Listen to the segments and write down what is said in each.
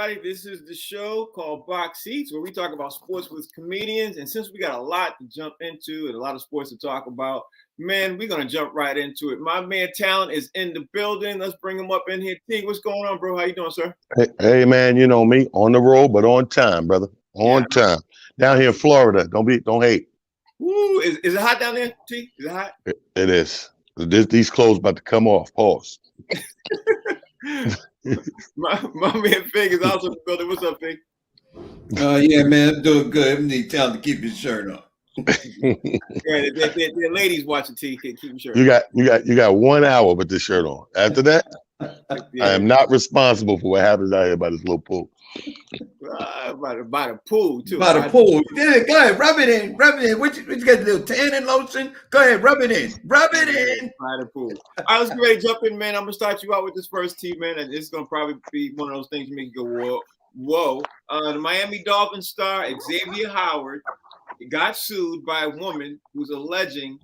everybody. This is the show called Box Seats, where we talk about sports with comedians. And since we got a lot to jump into and a lot of sports to talk about, man, we're going to jump right into it. My man Talent is in the building. Let's bring him up in here. T, what's going on, bro? How you doing, sir? Hey, man, you know me, on the road, but on time, brother. On time. Down here in Florida. Don't hate. Woo, is it hot down there, T? Is it hot? It is. These clothes about to come off. Pause. my man Fig is also in the building. What's up, Fig? Yeah, man, I'm doing good. I need Talent to keep his shirt on. Yeah, the ladies watching T. Keep your shirt. You got 1 hour with this shirt on. After that, Yeah. I am not responsible for what happens out here by this little pool. By the pool too. By the pool. Yeah, go ahead, rub it in. What you got? A little tanning lotion? Go ahead, rub it in. By the pool. All right, let's get ready to jump in, man. I'm gonna start you out with this first team, man, and it's gonna probably be one of those things you make you go whoa. The Miami Dolphins star Xavier Howard got sued by a woman who's alleging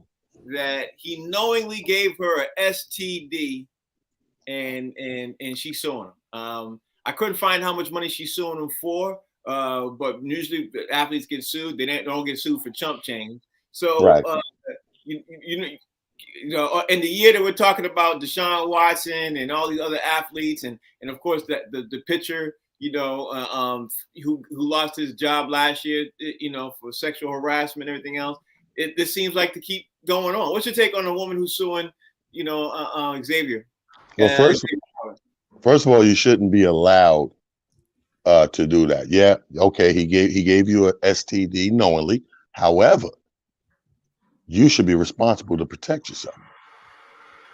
that he knowingly gave her a STD, and she sued him. I couldn't find how much money she's suing him for, but usually athletes get sued. They don't get sued for chump change. So, right. You know, in the year that we're talking about Deshaun Watson and all these other athletes, and of course the pitcher, you know, who lost his job last year, you know, for sexual harassment and everything else. This seems like to keep going on. What's your take on the woman who's suing, you know, Xavier? Well, first of all, you shouldn't be allowed to do that. Yeah, okay, he gave you a STD knowingly. However, you should be responsible to protect yourself.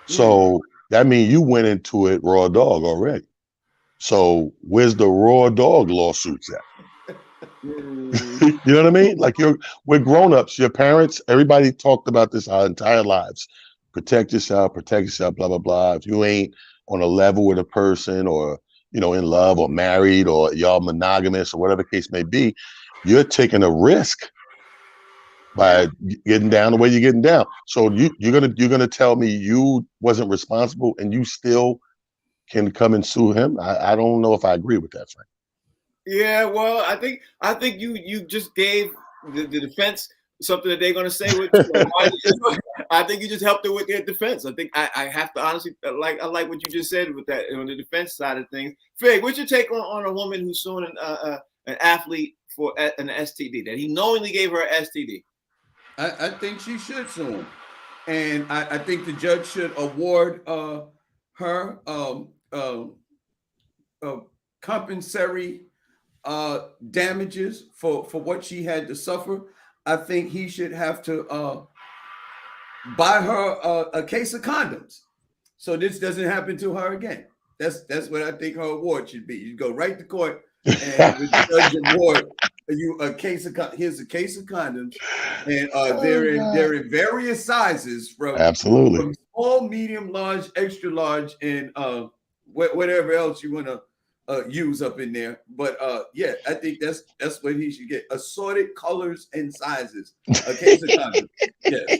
So that means you went into it raw dog already. So where's the raw dog lawsuits at? You know what I mean? Like we're grown-ups, your parents, everybody talked about this our entire lives. Protect yourself, blah, blah, blah. If you ain't on a level with a person, or, you know, in love or married, or y'all monogamous, or whatever the case may be, you're taking a risk by getting down the way you're getting down. So you're gonna tell me you wasn't responsible and you still can come and sue him? I don't know if I agree with that, Frank. Yeah, well, I think you just gave the defense something that they're going to say with. I think you just helped her with their defense. I think I have to honestly I like what you just said with that on the defense side of things. Fig, what's your take on a woman who's suing an athlete for an STD, that he knowingly gave her an STD? I think she should sue him, and I think the judge should award her compensatory damages for what she had to suffer. I think he should have to buy her a case of condoms, so this doesn't happen to her again. That's what I think her award should be. You go right to court and the judge award you a case of here's a case of condoms, and they're in various sizes from small, medium, large, extra large, and whatever else you want to use up in there. But yeah, I think that's what he should get: assorted colors and sizes, a case of condoms, yes,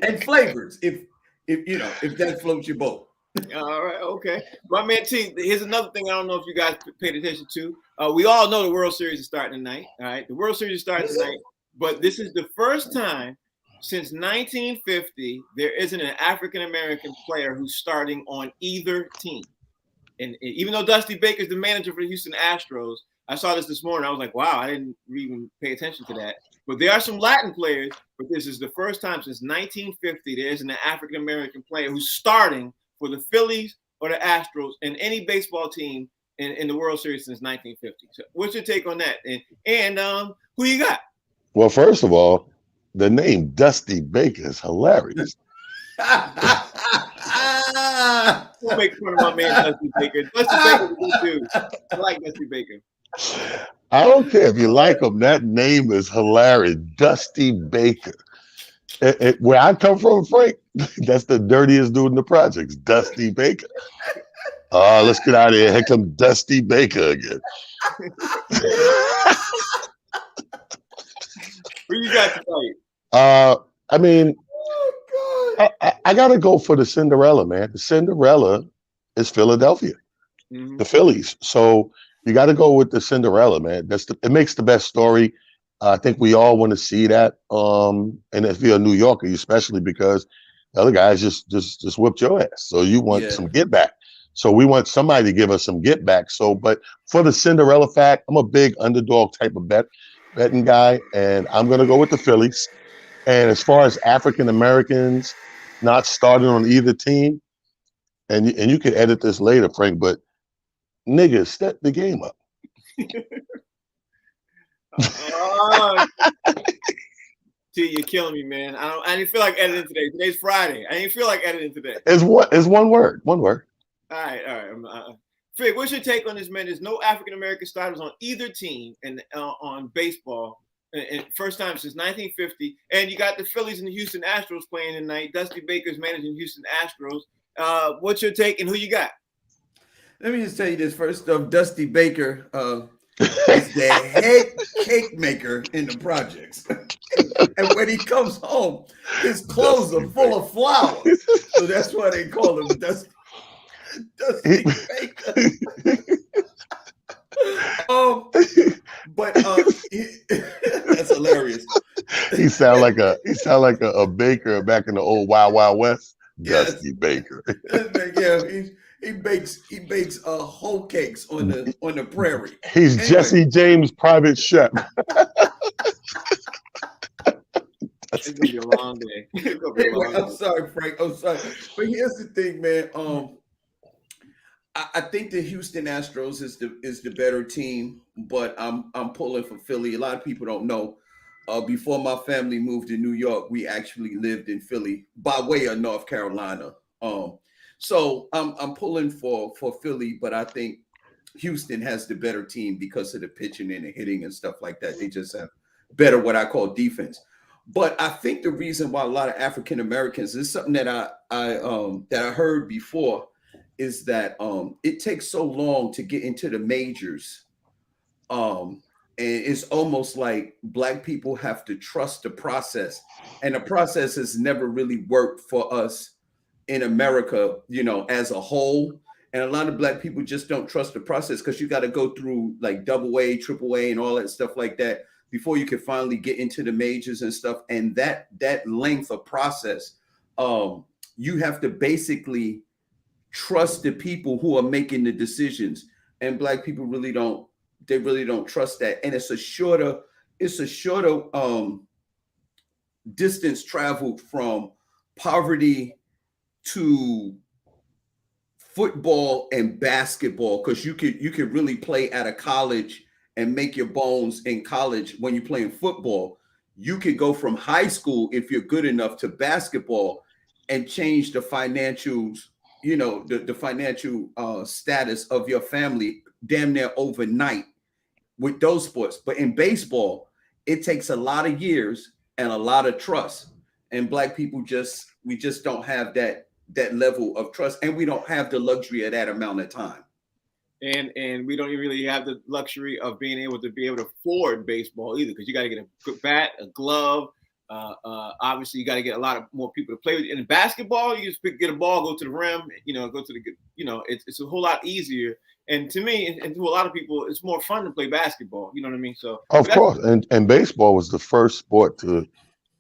and flavors if you know, if that floats your boat. All right, okay. My man T, here's another thing I don't know if you guys paid attention to. We all know the World Series is starting tonight. All right, the World Series is starting tonight, but this is the first time since 1950 there isn't an African American player who's starting on either team. And even though Dusty Baker's the manager for the Houston Astros, I saw this morning. I was like, wow, I didn't even pay attention to that. But there are some Latin players, but this is the first time since 1950 there isn't an African American player who's starting for the Phillies or the Astros and any baseball team in the World Series since 1950. So what's your take on that? And who you got? Well, first of all, the name Dusty Baker is hilarious. Don't make fun of my man Dusty Baker. Dusty Baker's a good dude. I like Dusty Baker. I don't care if you like him. That name is hilarious. Dusty Baker. Where I come from, Frank, that's the dirtiest dude in the projects, Dusty Baker. Let's get out of here. Here comes Dusty Baker again. Who you got tonight? I mean, I got to go for the Cinderella, man. The Cinderella is Philadelphia, the Phillies. So You got to go with the Cinderella, man. It makes the best story. I think we all want to see that. And if you're a New Yorker, especially because the other guys just whipped your ass, so you want some get back. So we want somebody to give us some get back. So, but for the Cinderella fact, I'm a big underdog type of betting guy, and I'm gonna go with the Phillies. And as far as African Americans not starting on either team, and you can edit this later, Frank, but niggas, step the game up. T, you're killing me, man. I didn't feel like editing today. Today's Friday. I didn't feel like editing today. It's one word. One word. All right. Fig, what's your take on this, man? There's no African American starters on either team and on baseball. And first time since 1950. And you got the Phillies and the Houston Astros playing tonight. Dusty Baker's managing Houston Astros. What's your take and who you got? Let me just tell you this first off. Dusty Baker is the head cake maker in the projects. And when he comes home, his clothes are full of flour. So that's why they call him Dusty Baker. That's hilarious. He sound like a baker back in the old Wild Wild West. Yes. Dusty Baker. Yeah, he bakes whole cakes on the prairie. He's anyway. Jesse James' private chef. It's gonna be a long day. I'm sorry, Frank. I'm sorry, but here's the thing, man. I think the Houston Astros is the better team, but I'm pulling for Philly. A lot of people don't know. Before my family moved to New York, we actually lived in Philly by way of North Carolina. So I'm pulling for Philly, but I think Houston has the better team because of the pitching and the hitting and stuff like that. They just have better what I call defense. But I think the reason why a lot of African Americans, this is something that I heard before, is that it takes so long to get into the majors. And it's almost like Black people have to trust the process. And the process has never really worked for us in America, as a whole. And a lot of Black people just don't trust the process because you got to go through like AA, AAA, and all that stuff like that before you can finally get into the majors and stuff. And that length of process, you have to basically trust the people who are making the decisions. And Black people really don't trust that. And it's a shorter distance traveled from poverty to football and basketball, because you could really play at a college and make your bones in college. When you're playing football, you could go from high school, if you're good enough, to basketball and change the financials, the financial status of your family damn near overnight with those sports. But in baseball, it takes a lot of years and a lot of trust. And Black people we just don't have that level of trust, and we don't have the luxury of that amount of time. And we don't even really have the luxury of being able to afford baseball either, because you got to get a good bat, a glove. Obviously, you got to get a lot of more people to play with. In basketball, you just get a ball, go to the rim, go to the, it's a whole lot easier. And to me, and to a lot of people, it's more fun to play basketball. You know what I mean? So of course, and baseball was the first sport to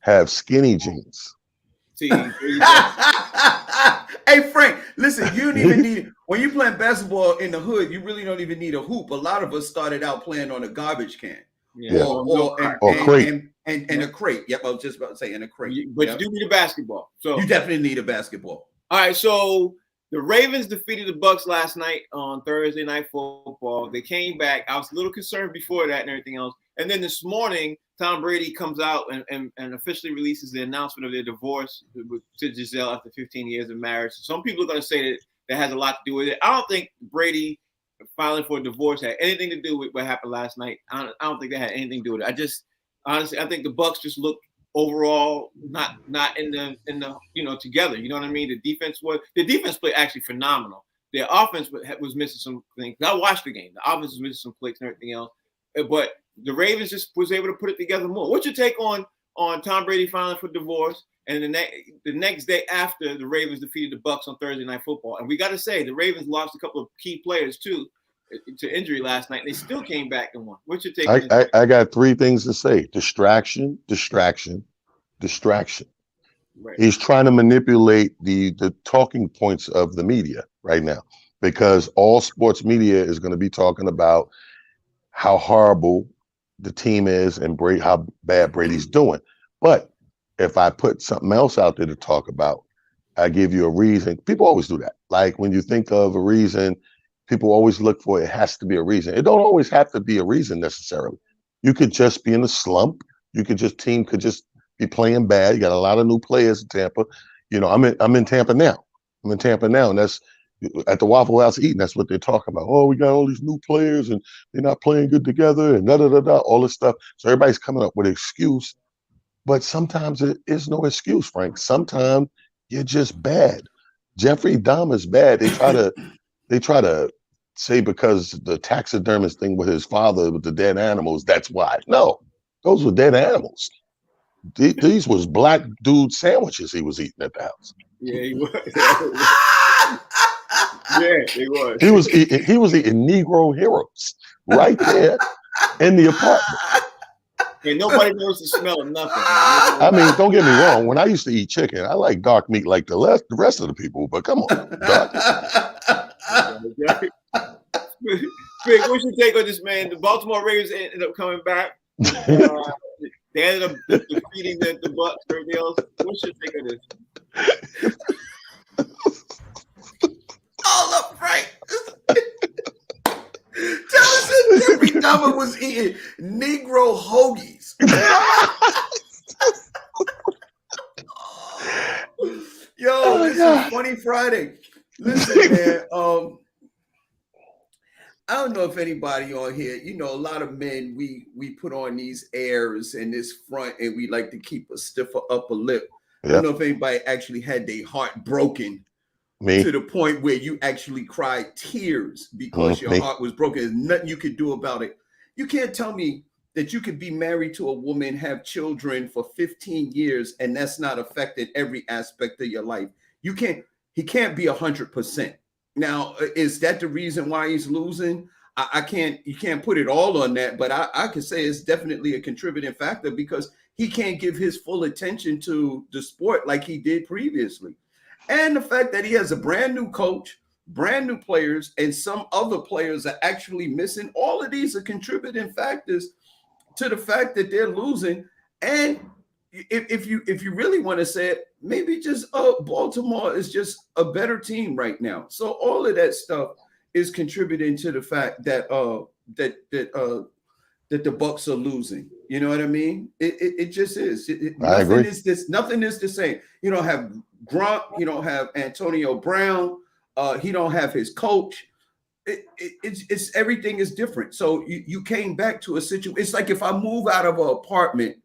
have skinny jeans. See, hey Frank, listen, you don't even need, when you're playing basketball in the hood, you really don't even need a hoop. A lot of us started out playing on a garbage can, or crate, and a crate. Yep, I was just about to say in a crate. But you do need a basketball, so you definitely need a basketball. All right, so the Ravens defeated the Bucs last night on Thursday Night Football. They came back. I was a little concerned before that and everything else, and then this morning, Tom Brady comes out and officially releases the announcement of their divorce to Giselle after 15 years of marriage. Some people are going to say that has a lot to do with it. I don't think Brady filing for a divorce had anything to do with what happened last night. I don't think that had anything to do with it. Honestly, I think the Bucs just look overall not in the together. You know what I mean? The defense played actually phenomenal. Their offense was missing some things. I watched the game. The offense was missing some clicks and everything else, but the Ravens just was able to put it together more. What's your take on Tom Brady filing for divorce, and the next day after the Ravens defeated the Bucs on Thursday Night Football? And we got to say the Ravens lost a couple of key players too to injury last night. They still came back and won. What's your take on this? I got 3 things to say: distraction, distraction, distraction. Right. He's trying to manipulate the talking points of the media right now, because all sports media is going to be talking about how horrible the team is and how bad Brady's doing. But if I put something else out there to talk about, I give you a reason. People always do that. Like when you think of a reason, people always look for it has to be a reason. It don't always have to be a reason necessarily. You could just be in a slump. Team could just be playing bad. You got a lot of new players in Tampa. You know, I'm in Tampa now. And that's at the Waffle House eating. That's what they're talking about. Oh, we got all these new players and they're not playing good together and all this stuff. So everybody's coming up with an excuse. But sometimes it is no excuse, Frank. Sometimes you're just bad. Jeffrey Dahmer's bad. They try to say because the taxidermist thing with his father with the dead animals, that's why. No, those were dead animals. These was black dude sandwiches he was eating at the house. Yeah, he was. Yeah, he was. He was eating Negro heroes right there in the apartment. And nobody knows the smell of nothing. I mean, don't get me wrong. When I used to eat chicken, I like dark meat like the rest of the people. But come on, dark. Big, what's your take on this, man? The Baltimore Ravens ended up coming back. They ended up defeating the Bucs. Everything else. What's your take on this? All up, Frank. Tell us that Jeffrey Dahmer was eating Negro hoagies. Yo, this is Funny Friday. Listen, man. I don't know if anybody on here, you know, a lot of men, we put on these airs and this front, and we like to keep a stiffer upper lip. Yep. I don't know if anybody actually had their heart broken. Me. To the point where you actually cried tears because your heart was broken. There's nothing you could do about it. You can't tell me that you could be married to a woman, have children for 15 years, and that's not affected every aspect of your life. He can't be 100%. Now, is that the reason why he's losing? You can't put it all on that, but I could say it's definitely a contributing factor because he can't give his full attention to the sport like he did previously. And the fact that he has a brand new coach, brand new players, and some other players are actually missing. All of these are contributing factors to the fact that they're losing. And if you really want to say it, maybe just Baltimore is just a better team right now. So all of that stuff is contributing to the fact that that the Bucs are losing. You know what I mean? It just is. I agree. Nothing is the same. You don't have Grunt. You don't have Antonio Brown. He don't have his coach. It's everything is different. So you came back to a situation. It's like if I move out of an apartment,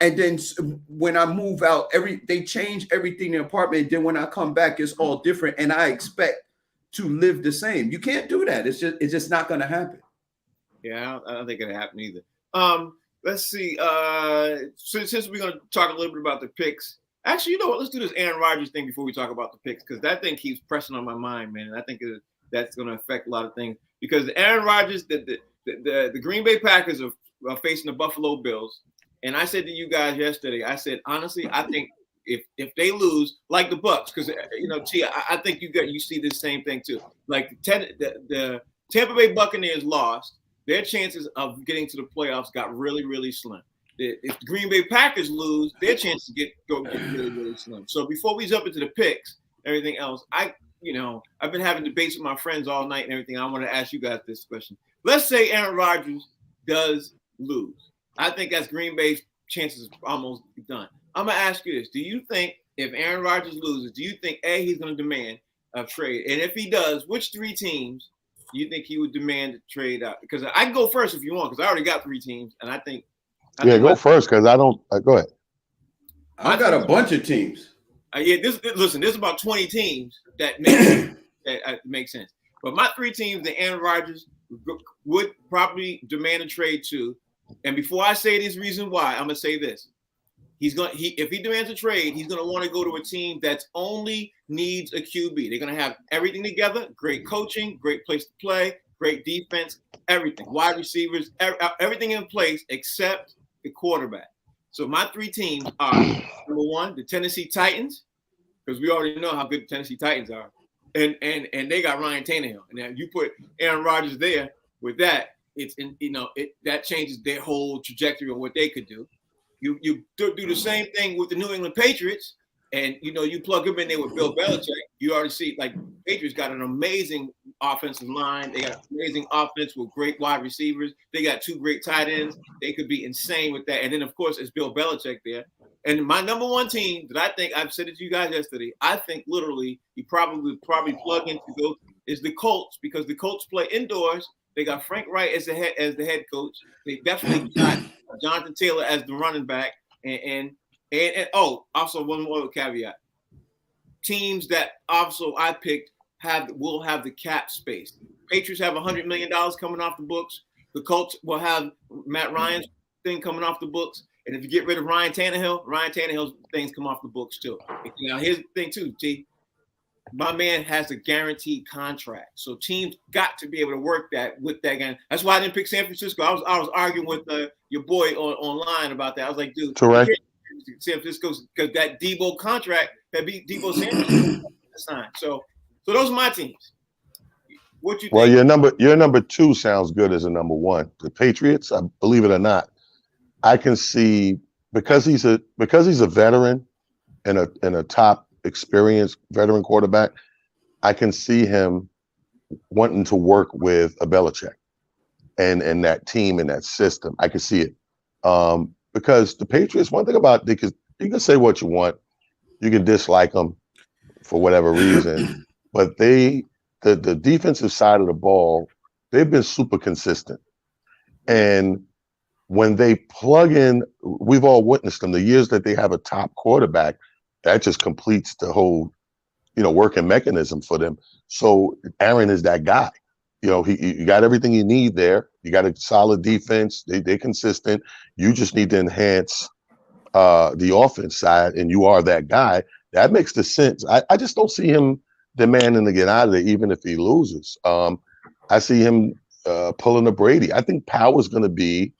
and then when I move out, they change everything in the apartment. And then when I come back, it's all different, and I expect to live the same. You can't do that. It's just not going to happen. Yeah, I don't think it'll happen either. Let's see. Since we're going to talk a little bit about the picks, actually, you know what? Let's do this Aaron Rodgers thing before we talk about the picks, because that thing keeps pressing on my mind, man. And I think that's going to affect a lot of things because Aaron Rodgers, the Green Bay Packers are facing the Buffalo Bills, and I said to you guys yesterday, I said honestly, I think if they lose, like the Bucs, because you know, T, I think you see the same thing too. Like the Tampa Bay Buccaneers lost. Their chances of getting to the playoffs got really, really slim. If the Green Bay Packers lose, their chances go get really, really slim. So before we jump into the picks, everything else, I've been having debates with my friends all night and everything. I want to ask you guys this question. Let's say Aaron Rodgers does lose. I think that's Green Bay's chances almost done. I'm going to ask you this. Do you think if Aaron Rodgers loses, do you think, A, he's going to demand a trade? And if he does, which 3 teams you think he would demand to trade out? Because I can go first if you want, because I already got 3 teams, and I think go first because I don't. Go ahead. I got a bunch of teams. There's about 20 teams that make sense. But my 3 teams that Aaron Rodgers would probably demand a trade to, and before I say this reason why, I'm gonna say this: if he demands a trade, he's gonna want to go to a team that only needs a QB. They're gonna have everything together, great coaching, great place to play, great defense, everything, wide receivers, everything in place except the quarterback. So my 3 teams are number 1, the Tennessee Titans, because we already know how good the Tennessee Titans are, and they got Ryan Tannehill, and now you put Aaron Rodgers there with that, that changes their whole trajectory of what they could do. You do the same thing with the New England Patriots, and you plug them in there with Bill Belichick. You already see like Patriots got an amazing offensive line. They got amazing offense with great wide receivers. They got 2 great tight ends. They could be insane with that. And then of course it's Bill Belichick there. And my number 1 team that I think, I've said it to you guys yesterday, I think literally you probably plug into those is the Colts, because the Colts play indoors. They got Frank Wright as the head coach. They definitely got Jonathan Taylor as the running back. And also one more caveat. Teams that also I picked will have the cap space. Patriots have $100 million coming off the books. The Colts will have Matt Ryan's thing coming off the books. And if you get rid of Ryan Tannehill's things come off the books too. Now here's the thing too, T. My man has a guaranteed contract, so teams got to be able to work that with that game. That's why I didn't pick San Francisco. I was arguing with your boy online about that. I was like, dude, San Francisco, because that Debo contract, that beat Debo Samuel signed. So those are my teams. What you think? Well, your number 2 sounds good as a number 1. The Patriots, I believe it or not, I can see because he's a veteran and a top experienced veteran quarterback, I can see him wanting to work with a Belichick and that team and that system. I can see it. Because the Patriots, one thing about because you can say what you want, you can dislike them for whatever reason, but the defensive side of the ball, they've been super consistent. And when they plug in, we've all witnessed them, the years that they have a top quarterback, that just completes the whole, working mechanism for them. So Aaron is that guy. You got everything you need there. You got a solid defense. They're consistent. You just need to enhance the offense side, and you are that guy. That makes the sense. I just don't see him demanding to get out of there, even if he loses. I see him pulling a Brady. I think power is going to be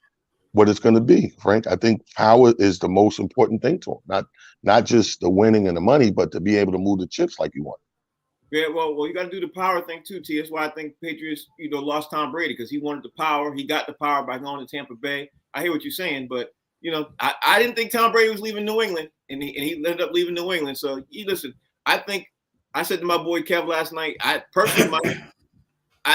what it's going to be, Frank. I think power is the most important thing to him. Not just the winning and the money, but to be able to move the chips like you want. Yeah, well, you got to do the power thing too, T. That's why I think Patriots, lost Tom Brady, because he wanted the power. He got the power by going to Tampa Bay. I hear what you're saying, but I didn't think Tom Brady was leaving New England, and he ended up leaving New England. So listen, I think I said to my boy Kev last night, I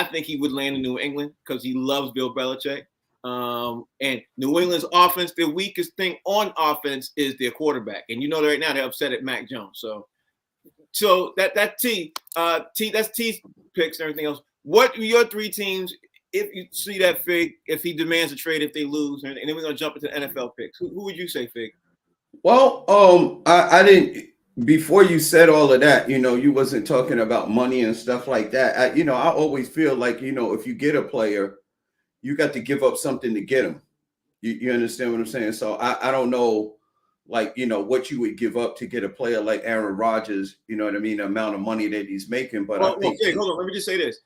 think he would land in New England because he loves Bill Belichick. And New England's offense, their weakest thing on offense is their quarterback. And right now they're upset at Mac Jones. So that T, that's T's picks and everything else. What are your 3 teams if you see that Fig, if he demands a trade, if they lose, and then we're gonna jump into NFL picks? Who would you say, Fig? Well, I didn't, before you said all of that, you wasn't talking about money and stuff like that. I always feel like, if you get a player, you got to give up something to get him. You understand what I'm saying? So I don't know, what you would give up to get a player like Aaron Rodgers, you know what I mean? The amount of money that he's making. But I think hold on, let me just say this.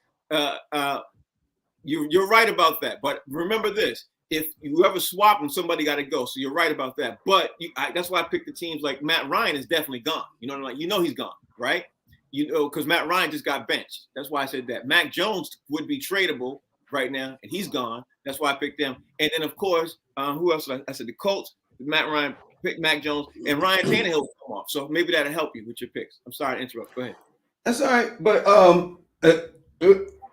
You're right about that. But remember this. If you ever swap him, somebody got to go. So you're right about that. But that's why I picked the teams like Matt Ryan is definitely gone. He's gone, right? Because Matt Ryan just got benched. That's why I said that. Mac Jones would be tradable right now, and he's gone. That's why I picked them. And then, of course, who else? I said the Colts, Matt Ryan, picked Mac Jones, and Ryan Tannehill will come off. So maybe that'll help you with your picks. I'm sorry to interrupt. Go ahead. That's all right. But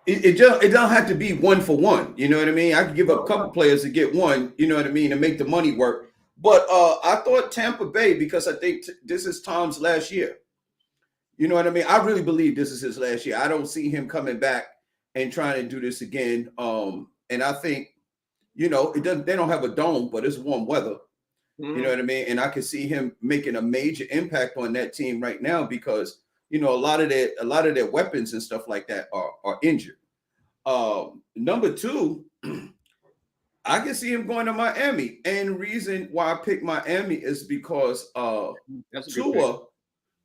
it don't have to be 1 for 1. You know what I mean? I could give up a couple players to get one, you know what I mean, and make the money work. But I thought Tampa Bay, because I think this is Tom's last year. You know what I mean? I really believe this is his last year. I don't see him coming back and trying to do this again. And I think, they don't have a dome, but it's warm weather. Mm-hmm. You know what I mean? And I can see him making a major impact on that team right now because, a lot of their weapons and stuff like that are injured. Number 2, I can see him going to Miami. And the reason why I picked Miami is because Tua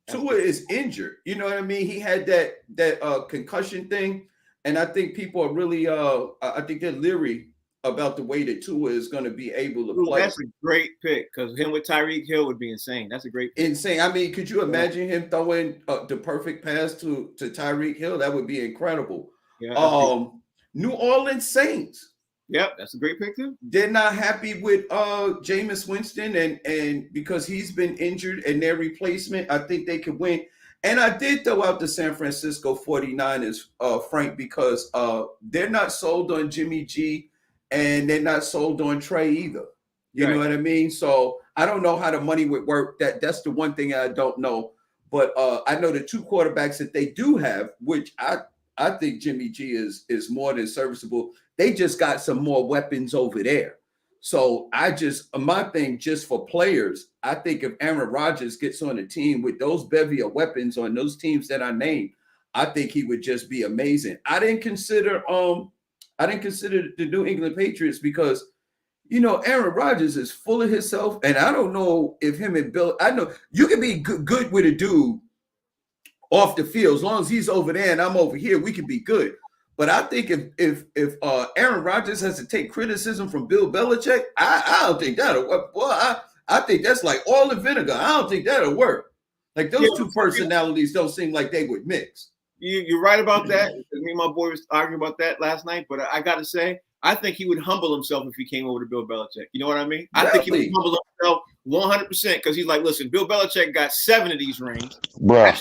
is injured. You know what I mean? He had that concussion thing. And I think people are really, I think they're leery about the way that Tua is going to be able to play. That's a great pick because him with Tyreek Hill would be insane. That's a great pick. Insane. I mean, could you imagine him throwing the perfect pass to Tyreek Hill? That would be incredible. Yeah, New Orleans Saints. Yep, that's a great pick too. They're not happy with Jameis Winston, and because he's been injured and their replacement, I think they could win. And I did throw out the San Francisco 49ers, Frank, because they're not sold on Jimmy G and they're not sold on Trey either. You know what I mean? So I don't know how the money would work. That's the one thing I don't know. But I know the two quarterbacks that they do have, which I think Jimmy G is more than serviceable. They just got some more weapons over there. So my thing just for players, I think if Aaron Rodgers gets on a team with those bevy of weapons on those teams that I named, I think he would just be amazing. I didn't consider the New England Patriots because, Aaron Rodgers is full of himself, and I don't know if him and Bill. I know you can be good with a dude off the field as long as he's over there and I'm over here. We can be good. But I think if Aaron Rodgers has to take criticism from Bill Belichick, I don't think that'll work. Boy, I think that's like oil and vinegar. I don't think that'll work. Like those two personalities don't seem like they would mix. You're right about that. Me and my boy was arguing about that last night. But I got to say, I think he would humble himself if he came over to Bill Belichick. You know what I mean? I think he would humble himself 100% because he's like, listen, Bill Belichick got 7 of these rings. Bro,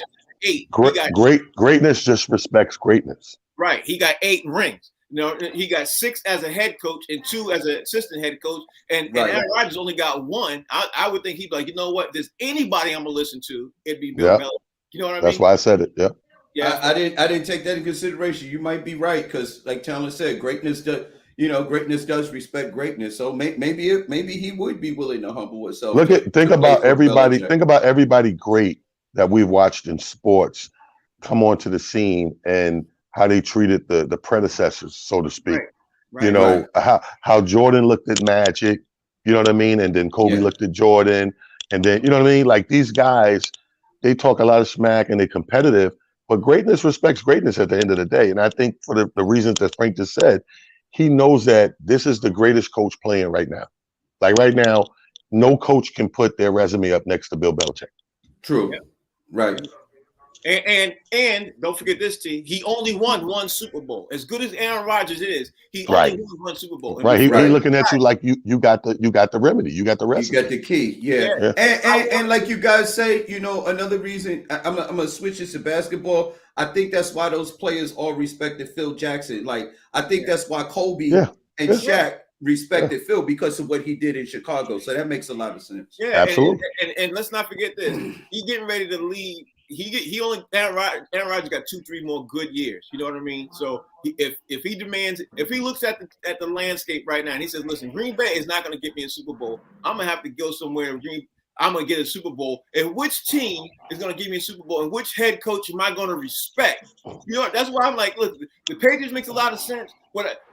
8. Greatness just respects greatness. Right. He got 8 rings. He got 6 as a head coach and 2 as an assistant head coach. And Aaron Rodgers only got 1. I would think he'd be like, you know what? If there's anybody I'm going to listen to, it'd be Bill Belichick. You know what I mean? That's why I said it. Yeah. Yeah. I didn't take that in consideration. You might be right because, like Talon said, greatness does respect greatness. So maybe he would be willing to humble himself. Think about everybody great that we've watched in sports come onto the scene and how they treated the predecessors, so to speak. Right. How Jordan looked at Magic, you know what I mean? And then Kobe looked at Jordan. And then, you know what I mean? Like these guys, they talk a lot of smack and they're competitive, but greatness respects greatness at the end of the day. And I think for the reasons that Frank just said, he knows that this is the greatest coach playing right now. Like right now, no coach can put their resume up next to Bill Belichick. True. Yeah. Right. And don't forget this, team. He only won 1 Super Bowl. As good as Aaron Rodgers is, he only won 1 Super Bowl. Right. He's looking at you like you got the remedy. You got the recipe. You got the key. Yeah. And like you guys say, another reason I'm gonna switch this to basketball. I think that's why those players all respected Phil Jackson. Like I think that's why Kobe and Shaq respected Phil because of what he did in Chicago. So that makes a lot of sense. Yeah, absolutely. And let's not forget this. He's getting ready to leave. Aaron Rodgers got 2-3 more good years. You know what I mean? So if he looks at the landscape right now and he says, listen, Green Bay is not going to get me a Super Bowl. I'm going to have to go somewhere. I'm going to get a Super Bowl. And which team is going to give me a Super Bowl? And which head coach am I going to respect? That's why I'm like, look, the Patriots makes a lot of sense.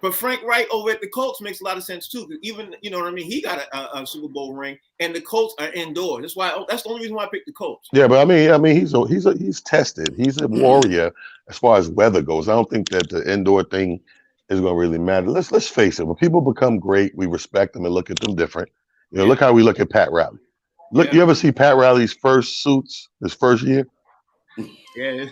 But Frank Wright over at the Colts makes a lot of sense too. Even, you know what I mean? He got a Super Bowl ring, and the Colts are indoors. That's the only reason why I picked the Colts. Yeah, but I mean, he's tested. He's a warrior as far as weather goes. I don't think that the indoor thing is going to really matter. Let's face it. When people become great, we respect them and look at them different. Look how we look at Pat Riley. Look, you ever see Pat Riley's first suits, his first year? Yeah.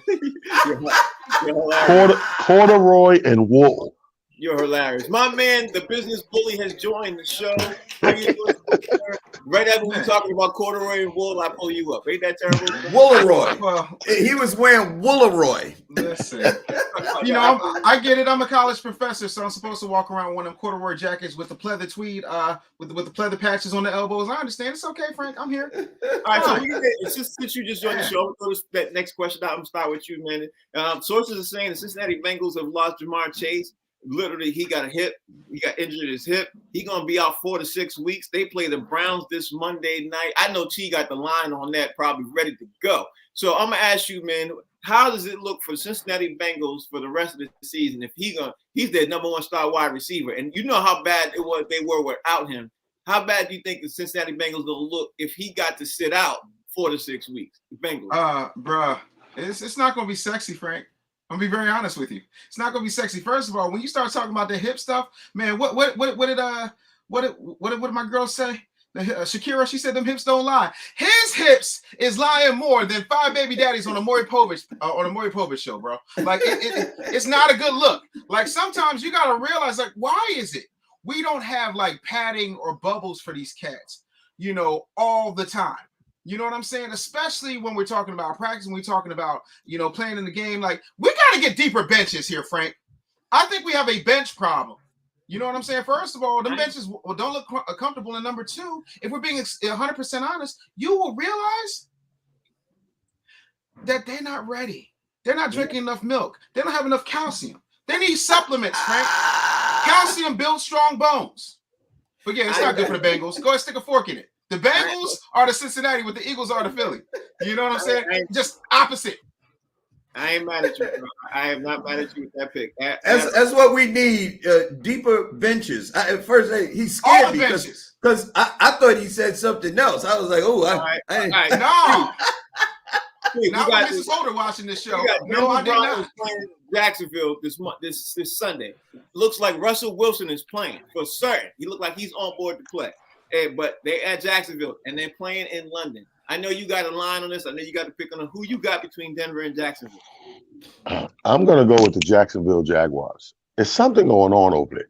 Corduroy and wool. You're hilarious. My man, the business bully, has joined the show. How you doing, sir? Right after we were talking about corduroy and wool, I pull you up. Ain't that terrible? Wooleroy. Well, he was wearing Wooleroy. Listen, I get it. I'm a college professor, so I'm supposed to walk around with one of them corduroy jackets with the pleather tweed, with the pleather patches on the elbows. I understand. It's okay, Frank. I'm here. All right, so since you just joined the show, go to that next question. I'm gonna start with you, man. Sources are saying the Cincinnati Bengals have lost Jamar Chase. Literally, he got injured his hip. He's gonna be out 4 to 6 weeks. They play the Browns this Monday night. I know T got the line on that, probably ready to go. So I'm gonna ask you, man, how does it look for Cincinnati Bengals for the rest of the season if he's their number 1 star wide receiver, and you know how bad they were without him. How bad do you think the Cincinnati Bengals gonna look if he got to sit out 4 to 6 weeks? The Bengals, bruh, it's not gonna be sexy, Frank. I'm gonna be very honest with you. It's not gonna be sexy. First of all, when you start talking about the hip stuff, man, what did my girl say? Shakira, she said them hips don't lie. His hips is lying more than 5 baby daddies on a Maury Povich show, bro. Like it's not a good look. Like sometimes you gotta realize, like, why is it we don't have like padding or bubbles for these cats, you know, all the time? You know what I'm saying? Especially when we're talking about practice, when we're talking about, you know, playing in the game. Like, we got to get deeper benches here, Frank. I think we have a bench problem. You know what I'm saying? First of all, the benches don't look comfortable. And number two, if we're being 100% honest, you will realize that they're not ready. They're not drinking enough milk. They don't have enough calcium. They need supplements, Frank. Calcium builds strong bones. But yeah, it's not good for the Bengals. Go ahead, stick a fork in it. The Bengals are the Cincinnati, what the Eagles are the Philly. You know what I'm saying? Just opposite. I ain't mad at you, bro. I am not mad at you with that pick. That's what we need, deeper benches. At first, he scared me because I thought he said something else. I was like, oh, all right. No. Not when Mrs. Holder watching this show. No, I did not. Playing Jacksonville this Sunday. Looks like Russell Wilson is playing for certain. He looked like he's on board to play. But they're at Jacksonville and they're playing in London. I know you got a line on this. I know you got to pick on who you got between Denver and Jacksonville. I'm going to go with the Jacksonville Jaguars. There's something going on over there.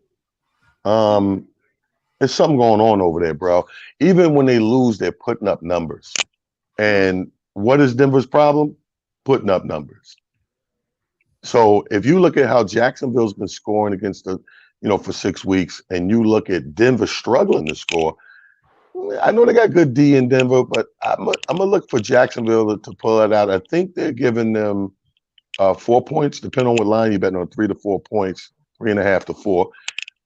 There's something going on over there, bro. Even when they lose, they're putting up numbers. And what is Denver's problem? Putting up numbers. So if you look at how Jacksonville's been scoring against for 6 weeks, and you look at Denver struggling to score, I know they got good D in Denver, but I'm gonna look for Jacksonville to pull it out. I think they're giving them 4 points, depending on what line you're betting on, 3 to 4 points, 3.5 to 4.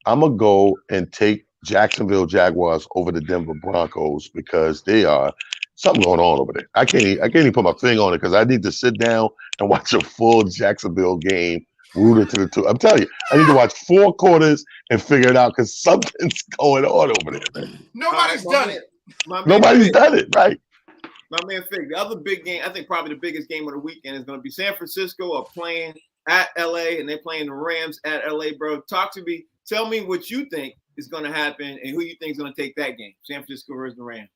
I'm gonna go and take Jacksonville Jaguars over the Denver Broncos because they are something going on over there. I can't even put my finger on it because I need to sit down and watch a full Jacksonville game. Rooted to the two. I'm telling you, I need to watch 4 quarters and figure it out because something's going on over there. Nobody's done it. Nobody's done it, right? My man Fig. The other big game, I think probably the biggest game of the weekend is going to be San Francisco are playing at LA and they're playing the Rams at LA, bro. Talk to me. Tell me what you think is going to happen and who you think is going to take that game. San Francisco versus the Rams.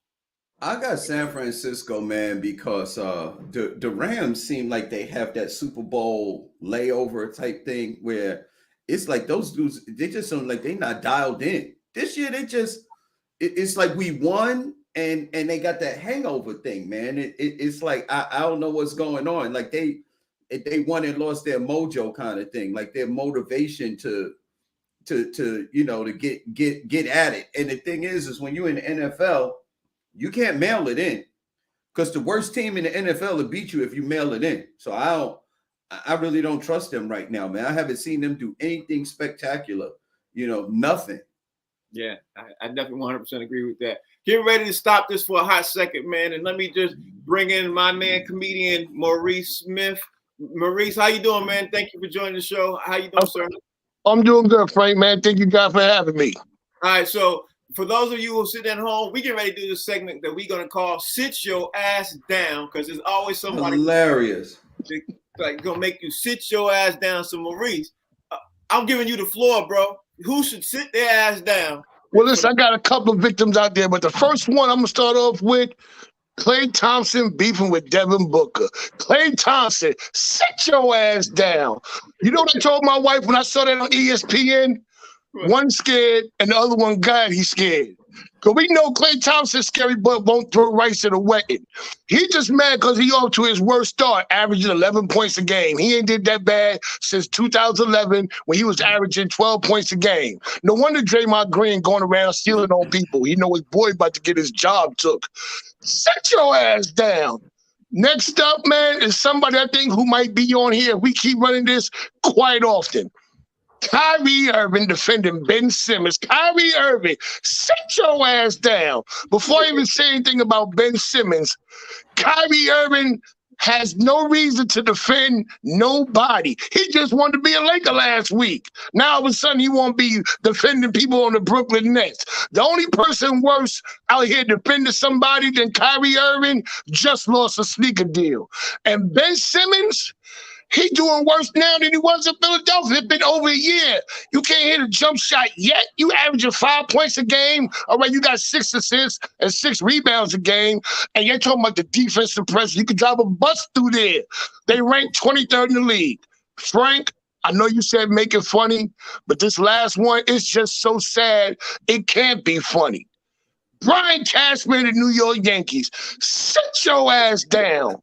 I got San Francisco, man, because the Rams seem like they have that Super Bowl layover type thing where it's like those dudes, they just sound like they're not dialed in. This year, it's like we won and they got that hangover thing, man. It's like I don't know what's going on. Like they won and lost their mojo kind of thing, like their motivation to get at it. And the thing is when you're in the NFL, you can't mail it in because the worst team in the NFL will beat you if you mail it in. So I really don't trust them right now, man. I haven't seen them do anything spectacular. Nothing. Yeah, I definitely 100% agree with that. Get ready to stop this for a hot second, man. And let me just bring in my man, comedian Maurice Smith. Maurice, how you doing, man? Thank you for joining the show. How you doing, sir? I'm doing good, Frank, man. Thank you guys for having me. All right, so for those of you who sit at home, we get ready to do this segment that we're going to call Sit Your Ass Down because there's always somebody hilarious like going to make you sit your ass down. So, Maurice, I'm giving you the floor, bro. Who should sit their ass down? Well, listen, I got a couple of victims out there, but the first one I'm going to start off with, Klay Thompson beefing with Devin Booker. Klay Thompson, sit your ass down. You know what I told my wife when I saw that on ESPN? One scared and the other one God he's scared. Because we know Klay Thompson's scary but won't throw rice at a wedding. He just mad because he off to his worst start, averaging 11 points a game. He ain't did that bad since 2011 when he was averaging 12 points a game. No wonder Draymond Green going around stealing on people. He know his boy about to get his job took. Sit your ass down. Next up, man, is somebody I think who might be on here. We keep running this quite often. Kyrie Irving defending Ben Simmons. Kyrie Irving, sit your ass down. Before I even say anything about Ben Simmons, Kyrie Irving has no reason to defend nobody. He just wanted to be a Laker last week. Now all of a sudden he won't be defending people on the Brooklyn Nets. The only person worse out here defending somebody than Kyrie Irving just lost a sneaker deal. And Ben Simmons, He doing worse now than he was in Philadelphia. It's been over a year. You can't hit a jump shot yet. You averaging 5 points a game. All right, you got 6 assists and 6 rebounds a game. And you're talking about the defensive pressure. You could drive a bus through there. They rank 23rd in the league. Frank, I know you said make it funny, but this last one is just so sad. It can't be funny. Brian Cashman, the New York Yankees, sit your ass down.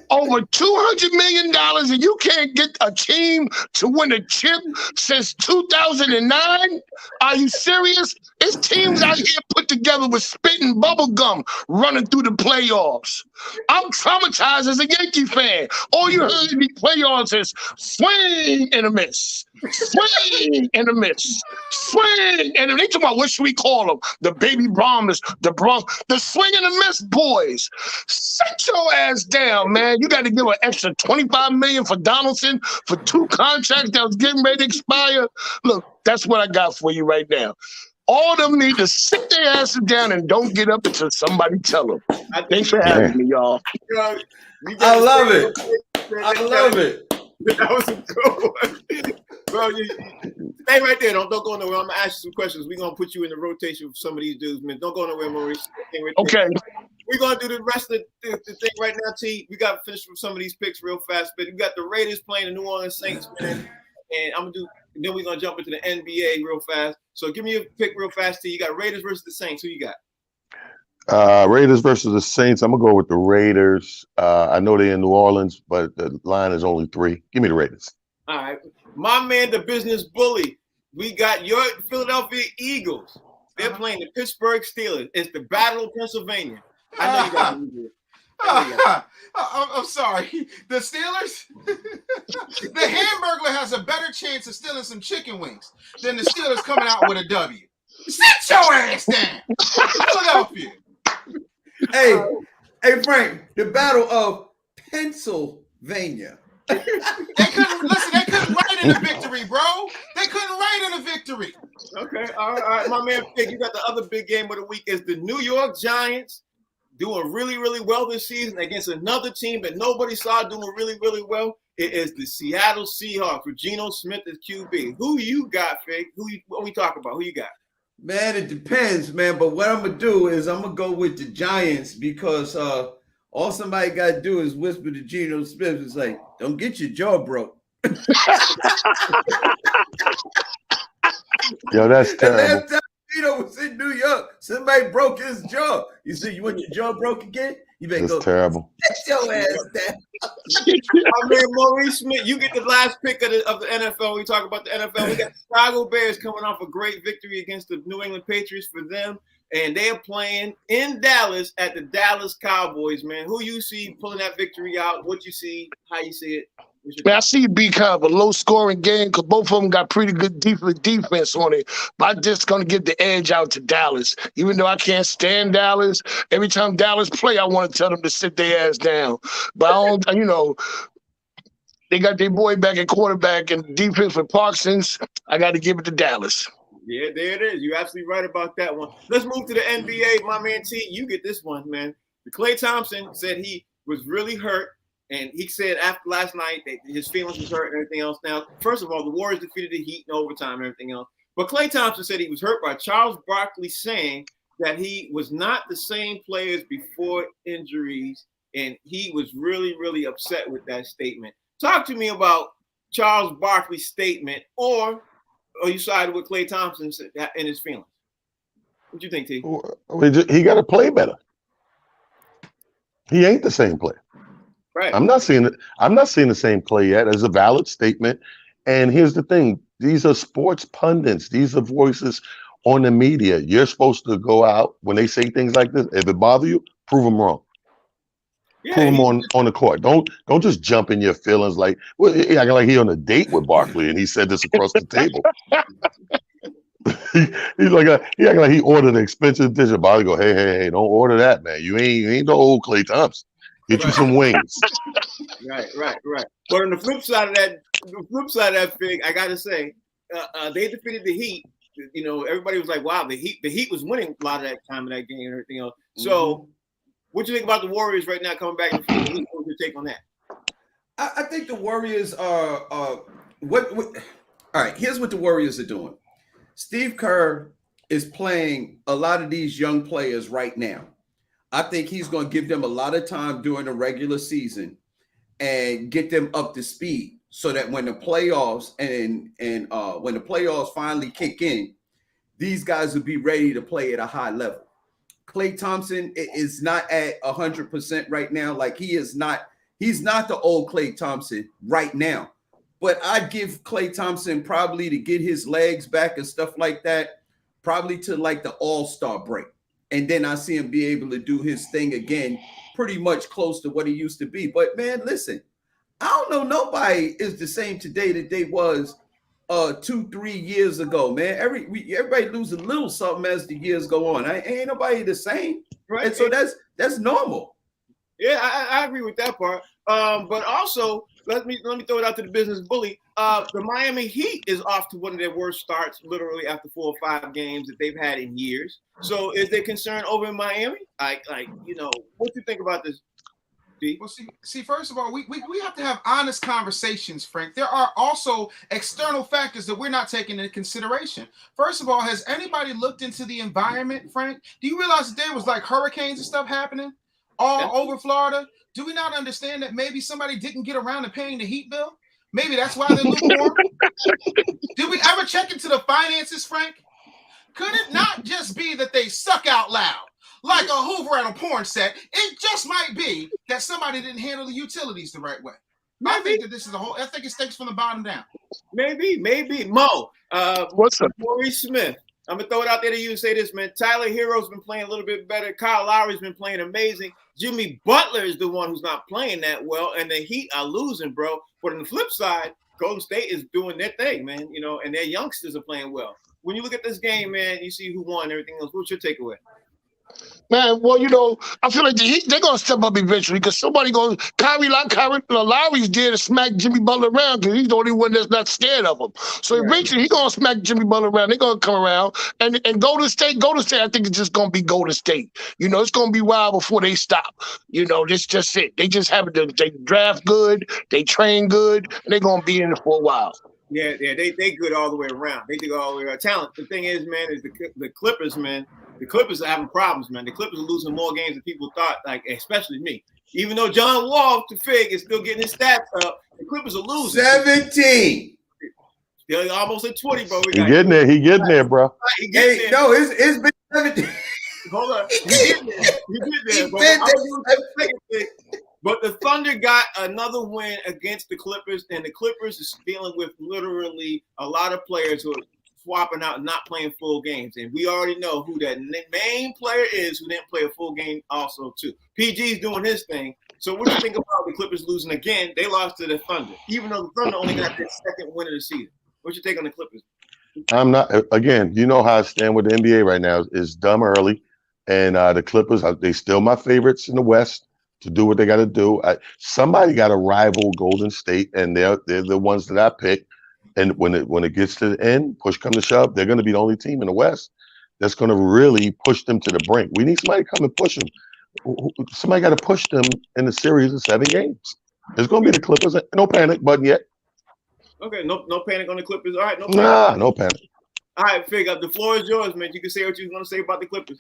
Over $200 million, and you can't get a team to win a chip since 2009? Are you serious? It's teams out here put together with spitting bubble gum running through the playoffs. I'm traumatized as a Yankee fan. All you heard in the playoffs is swing and a miss. Swing and a miss. Swing and a miss. They talking about what should we call them? The baby bombers, the swing and a miss boys. Sit your ass down, man. You got to give an extra $25 million for Donaldson for 2 contracts that was getting ready to expire. Look, that's what I got for you right now. All of them need to sit their asses down and don't get up until somebody tell them. Thanks for having me, y'all. I love it. I love it. That was a good one. Bro, you stay right there. Don't go nowhere. I'm going to ask you some questions. We're going to put you in the rotation with some of these dudes, man. Don't go nowhere, Maurice. Okay. We're going to do the rest of the thing right now, T. We got to finish with some of these picks real fast. But we got the Raiders playing the New Orleans Saints, man. And I'm going to do – then we're going to jump into the NBA real fast. So give me a pick real fast, T. You got Raiders versus the Saints. Who you got? Raiders versus the Saints. I'm going to go with the Raiders. I know they're in New Orleans, but the line is only 3. Give me the Raiders. All right. My man, the business bully. We got your Philadelphia Eagles. They're playing the Pittsburgh Steelers. It's the Battle of Pennsylvania. I know you got it. I'm sorry. The Steelers? The Hamburglar has a better chance of stealing some chicken wings than the Steelers coming out with a W. Sit your ass down. Philadelphia. Hey, Frank, the Battle of Pennsylvania. They couldn't write in a victory, bro. They couldn't write in a victory. Okay, all right. My man, Pig, you got the other big game of the week is the New York Giants doing really, really well this season against another team that nobody saw doing really, really well. It is the Seattle Seahawks with Geno Smith as QB. Who you got, Pig? What we talking about? Who you got? Man, it depends, man. But what I'm going to do is I'm going to go with the Giants because all somebody got to do is whisper to Geno Smith. It's like, don't get your jaw broke. Yo, that's terrible. Last time Geno was in New York, somebody broke his jaw. You see, you want your jaw broke again? You better go. Terrible. Get your ass down. I mean, Maurice Smith, you get the last pick of the NFL. We talk about the NFL. We got the Chicago Bears coming off a great victory against the New England Patriots for them. And they are playing in Dallas at the Dallas Cowboys, man. Who you see pulling that victory out? What you see? How you see it? Man, I see it be kind of a low-scoring game because both of them got pretty good defense on it. But I'm just going to give the edge out to Dallas. Even though I can't stand Dallas, every time Dallas play, I want to tell them to sit their ass down. But I don't, they got their boy back at quarterback and defense with Parsons. I got to give it to Dallas. Yeah, there it is. You're absolutely right about that one. Let's move to the NBA. My man T, you get this one, man. Klay Thompson said he was really hurt, and he said after last night that his feelings was hurt and everything else. Now, first of all, the Warriors defeated the Heat in overtime and everything else. But Klay Thompson said he was hurt by Charles Barkley saying that he was not the same player as before injuries, and he was really, really upset with that statement. Talk to me about Charles Barkley's statement, or you sided with Klay Thompson and his feelings? What do you think, T? He got to play better. He ain't the same player. Right. I'm not seeing the same play yet as a valid statement. And here's the thing: these are sports pundits. These are voices on the media. You're supposed to go out when they say things like this. If it bothers you, prove them wrong. Yeah, prove them on the court. Don't just jump in your feelings like, well, he acting like he on a date with Barkley and he said this across the table. he acting like he ordered an expensive dish. Barkley go, hey, don't order that, man. You ain't no old Klay Thompson. Get you some wings. Right. But on the flip side of that, Fig, I gotta say, they defeated the Heat. Everybody was like, wow, the Heat was winning a lot of that time in that game and everything else. So, what do you think about the Warriors right now coming back? What's your take on that? I think the Warriors are what. All right, here's what the Warriors are doing. Steve Kerr is playing a lot of these young players right now. I think he's going to give them a lot of time during the regular season and get them up to speed so that when the playoffs and when the playoffs finally kick in, these guys will be ready to play at a high level. Klay Thompson is not at 100% right now. Like he's not the old Klay Thompson right now. But I'd give Klay Thompson probably to get his legs back and stuff like that, probably to like the All-Star break. And then I see him be able to do his thing again, pretty much close to what he used to be. But man, listen, I don't know. Nobody is the same today that they was 2-3 years ago, man. Everybody lose a little something as the years go on. Ain't nobody the same, right? And so that's normal. Yeah, I agree with that part. But also, let me throw it out to the business bully. The Miami Heat is off to one of their worst starts, literally after 4 or 5 games that they've had in years. So, is there concern over in Miami? Like what do you think about this? D? Well, see, first of all, we have to have honest conversations, Frank. There are also external factors that we're not taking into consideration. First of all, has anybody looked into the environment, Frank? Do you realize that there was like hurricanes and stuff happening all over Florida? Do we not understand that maybe somebody didn't get around to paying the heat bill? Maybe that's why they're lukewarm. Did we ever check into the finances, Frank? Could it not just be that they suck out loud? Like a Hoover at a porn set, it just might be that somebody didn't handle the utilities the right way. Maybe. I think that this is I think it stinks from the bottom down. Maybe. Mo, What's up? Maurice Smith. I'm going to throw it out there to you and say this, man. Tyler Hero's been playing a little bit better. Kyle Lowry's been playing amazing. Jimmy Butler is the one who's not playing that well, and the Heat are losing, bro. But on the flip side, Golden State is doing their thing, man, and their youngsters are playing well. When you look at this game, man, you see who won and everything else. What's your takeaway? Man, well, I feel like they're going to step up eventually because somebody going to Lowry's there to smack Jimmy Butler around because he's the only one that's not scared of him. So eventually he's going to smack Jimmy Butler around. They're going to come around. And Golden State, I think it's just going to be Golden State. It's going to be wild before they stop. That's just it. They just have it. They draft good. They train good. And they're going to be in it for a while. Yeah, they good all the way around. They do all the way around. Talent. The thing is, man, is the Clippers, man. The Clippers are having problems, man. The Clippers are losing more games than people thought, like especially me. Even though John Wall, to Fig, is still getting his stats up, the Clippers are losing. 17. They're almost at 20, bro. He getting there, bro. Hey, no, it's been 17. Hold on. He getting there. But the Thunder got another win against the Clippers, and the Clippers is dealing with literally a lot of players who are swapping out and not playing full games. And we already know who that main player is who didn't play a full game also, too. PG's doing his thing. So what do you think about the Clippers losing again? They lost to the Thunder, even though the Thunder only got their second win of the season. What's your take on the Clippers? I'm not, again, you know how I stand with the NBA right now. It's dumb early. And the Clippers, they still my favorites in the West to do what they got to do. Somebody got to rival Golden State, and they're the ones that I pick. And when it gets to the end, push come to shove, they're going to be the only team in the West that's going to really push them to the brink. We need somebody to come and push them. Somebody got to push them in a series of 7 games. It's going to be the Clippers. No panic button yet. Okay, no panic on the Clippers. All right, no panic. Nah, no panic. All right, Fig, the floor is yours, man. You can say what you want to say about the Clippers.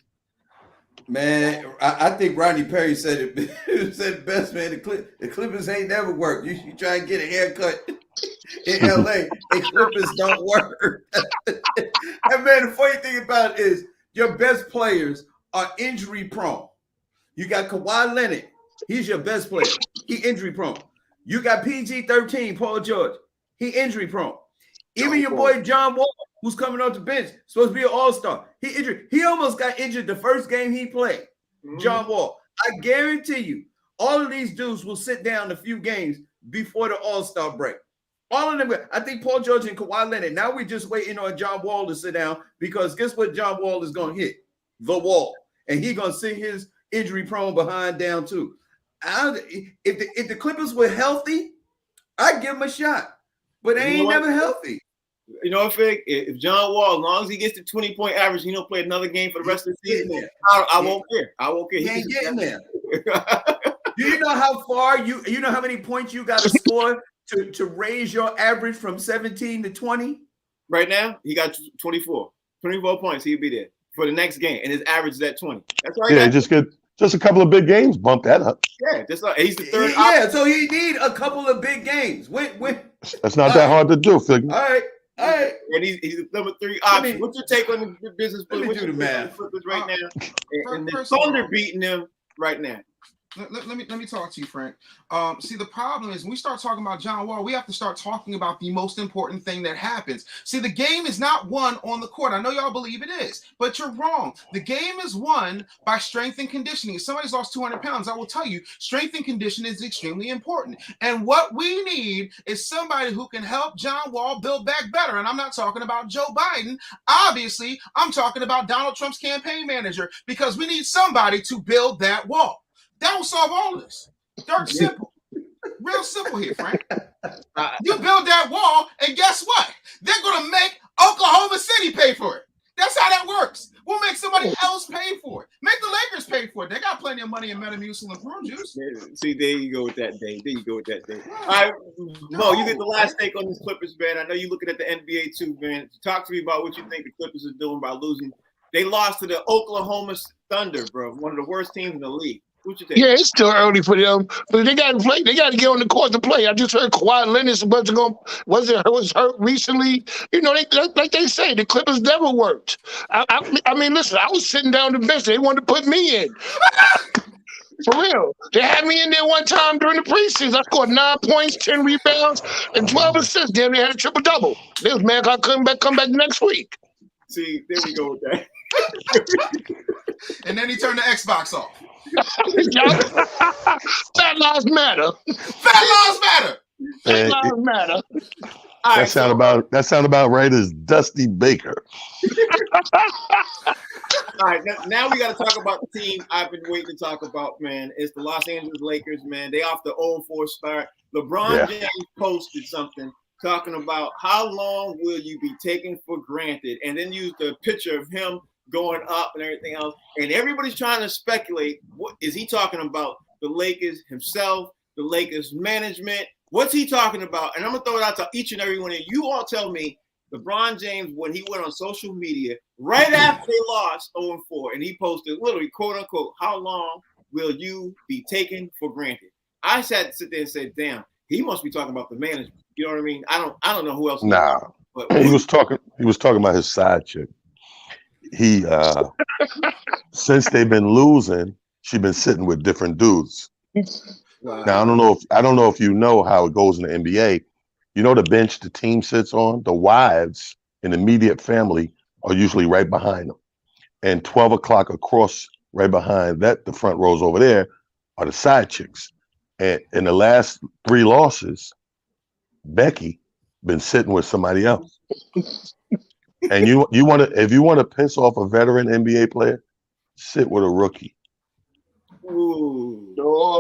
Man, I think Rodney Perry said it best, man. The Clippers ain't never worked. You try and get a haircut in LA, the Clippers don't work. And man, the funny thing about it is your best players are injury prone. You got Kawhi Leonard. He's your best player. He injury prone. You got PG-13, Paul George. He injury prone. Even your boy John Wall, who's coming off the bench, supposed to be an all-star. He injured. He almost got injured the first game he played. John Wall. I guarantee you, all of these dudes will sit down a few games before the all-star break. All of them. I think Paul George and Kawhi Leonard. Now we're just waiting on John Wall to sit down because guess what John Wall is going to hit? The wall. And he's going to sit his injury-prone behind down too. If the Clippers were healthy, I'd give them a shot. But they ain't never healthy. You know, if John Wall, as long as he gets to 20-point average, he don't play another game for the rest of the season, I won't care. I won't care. He ain't getting there. Do know how far you know how many points you got to score to raise your average from 17 to 20? Right now, he got 24 points. He'll be there for the next game, and his average is at 20. That's all. Yeah, just a couple of big games, bump that up. Yeah, just he's the third. Yeah, so he need a couple of big games. When That's not that hard to do, Figgy. All right. And he's the number 3 option. What's your take on the business? Let me do the math right now, and the Thunder beating them right now. Let me talk to you, Frank. See, the problem is when we start talking about John Wall, we have to start talking about the most important thing that happens. See, the game is not won on the court. I know y'all believe it is, but you're wrong. The game is won by strength and conditioning. If somebody's lost 200 pounds, I will tell you, strength and conditioning is extremely important. And what we need is somebody who can help John Wall build back better. And I'm not talking about Joe Biden. Obviously, I'm talking about Donald Trump's campaign manager, because we need somebody to build that wall. That will solve all this. Dirt simple. Real simple here, Frank. You build that wall, and guess what? They're going to make Oklahoma City pay for it. That's how that works. We'll make somebody else pay for it. Make the Lakers pay for it. They got plenty of money in Metamucil and prune juice. See, there you go with that day. All right, Mo, you get the last take on this Clippers, man. I know you're looking at the NBA too, man. Talk to me about what you think the Clippers are doing by losing. They lost to the Oklahoma Thunder, bro. One of the worst teams in the league. Yeah, it's still early for them, but they got to play. They got to get on the court to play. I just heard Kawhi Leonard was hurt recently. You know, like they say, the Clippers never worked. I mean, listen, I was sitting down the bench. They wanted to put me in. For real. They had me in there one time during the preseason. I scored 9 points, 10 rebounds, and 12 assists. Damn, they had a triple-double. They was mad I couldn't come back next week. See, there we go with that. And then he turned the Xbox off. Fat lives matter. Fat lives matter. Fat lives matter. That sound about right as Dusty Baker. All right, now we got to talk about the team I've been waiting to talk about, man. It's the Los Angeles Lakers, man. They off the 0-4 start. LeBron James posted something talking about how long will you be taken for granted, and then used a picture of him going up and everything else. And everybody's trying to speculate, what is he talking about? The Lakers himself, the Lakers management. What's he talking about? And I'm going to throw it out to each and every one of you. You all tell me, LeBron James, when he went on social media, right after they lost 0-4, and he posted literally, quote unquote, how long will you be taken for granted? I sat there and said, damn, he must be talking about the management. You know what I mean? I don't know who else. Nah, but he was talking about his side chick. He since they've been losing, she's been sitting with different dudes. Wow. Now I don't know if you know how it goes in the NBA. You know the bench the team sits on, the wives in the immediate family are usually right behind them. And 12 o'clock across right behind that, the front rows over there are the side chicks. And in the last 3 losses, Becky been sitting with somebody else. And if you want to piss off a veteran NBA player, sit with a rookie. Ooh.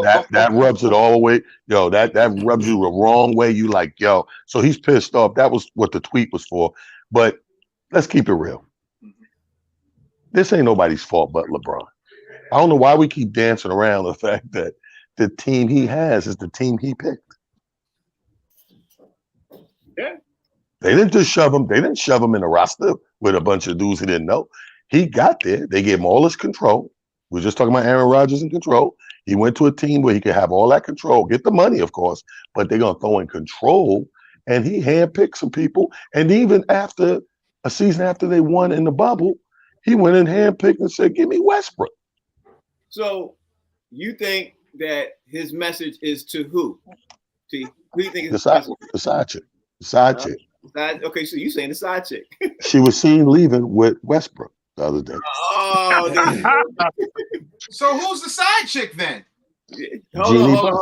That rubs it all the way. Yo, that rubs you the wrong way. You like, yo. So he's pissed off. That was what the tweet was for. But let's keep it real. This ain't nobody's fault but LeBron. I don't know why we keep dancing around the fact that the team he has is the team he picked. Yeah. They didn't just shove him. They didn't shove him in a roster with a bunch of dudes he didn't know. He got there. They gave him all his control. We were just talking about Aaron Rodgers and control. He went to a team where he could have all that control, get the money, of course, but they're going to throw in control. And he handpicked some people. And even after a season after they won in the bubble, he went and handpicked and said, give me Westbrook. So you think that his message is to who? See, who do you think is the side chick? The side chick. Okay, so you saying the side chick. She was seen leaving with Westbrook the other day. Oh, so who's the side chick then? Jeannie Butt.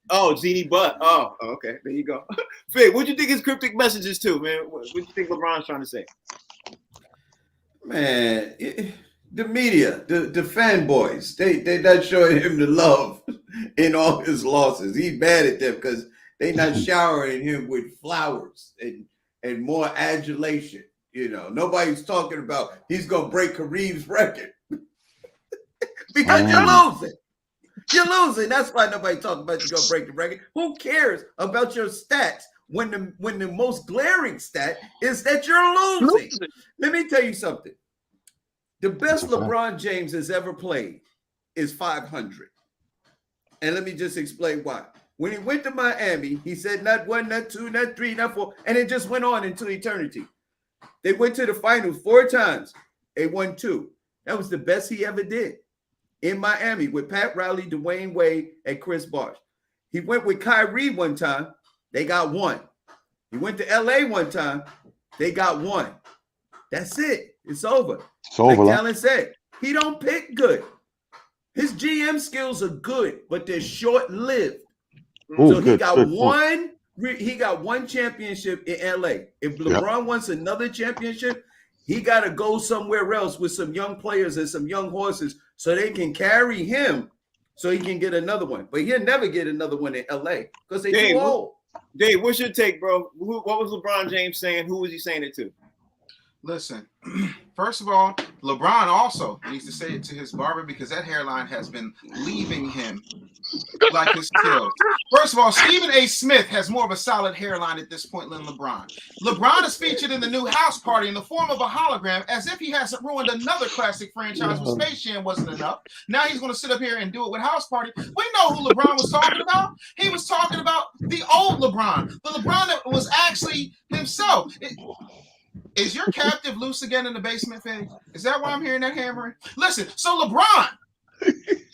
Oh, Jeannie Butt. Oh, okay. There you go. Fig, what do you think his cryptic message is to, man? What do you think LeBron's trying to say? Man, the media, the fanboys, they not showing him the love in all his losses. He's mad at them because they not showering him with flowers and more adulation. You know, nobody's talking about he's gonna break Kareem's record because you're losing. You're losing. That's why nobody talking about you gonna break the record. Who cares about your stats when the most glaring stat is that you're losing? Let me tell you something. The best LeBron James has ever played is 500. And let me just explain why. When he went to Miami, he said not 1, not 2, not 3, not 4, and it just went on into eternity. They went to the finals 4 times. They won 2. That was the best he ever did in Miami with Pat Riley, Dwayne Wade, and Chris Bosh. He went with Kyrie one time. They got 1. He went to LA one time. They got 1. That's it. It's over. It's over. Like Talon said, he don't pick good. His GM skills are good, but they're short-lived. So he got one. He got 1 championship in LA. If LeBron wants another championship, he got to go somewhere else with some young players and some young horses so they can carry him, so he can get another one. But he'll never get another one in LA because they too old. Dave, what's your take, bro? What was LeBron James saying? Who was he saying it to? Listen, first of all, LeBron also needs to say it to his barber because that hairline has been leaving him like his skills. First of all, Stephen A. Smith has more of a solid hairline at this point than LeBron. LeBron is featured in the new house party in the form of a hologram as if he hasn't ruined another classic franchise with Space Jam wasn't enough. Now he's going to sit up here and do it with house party. We know who LeBron was talking about. He was talking about the old LeBron, the LeBron that was actually himself. Is your captive loose again in the basement, Fig? Is that why I'm hearing that hammering? Listen, so LeBron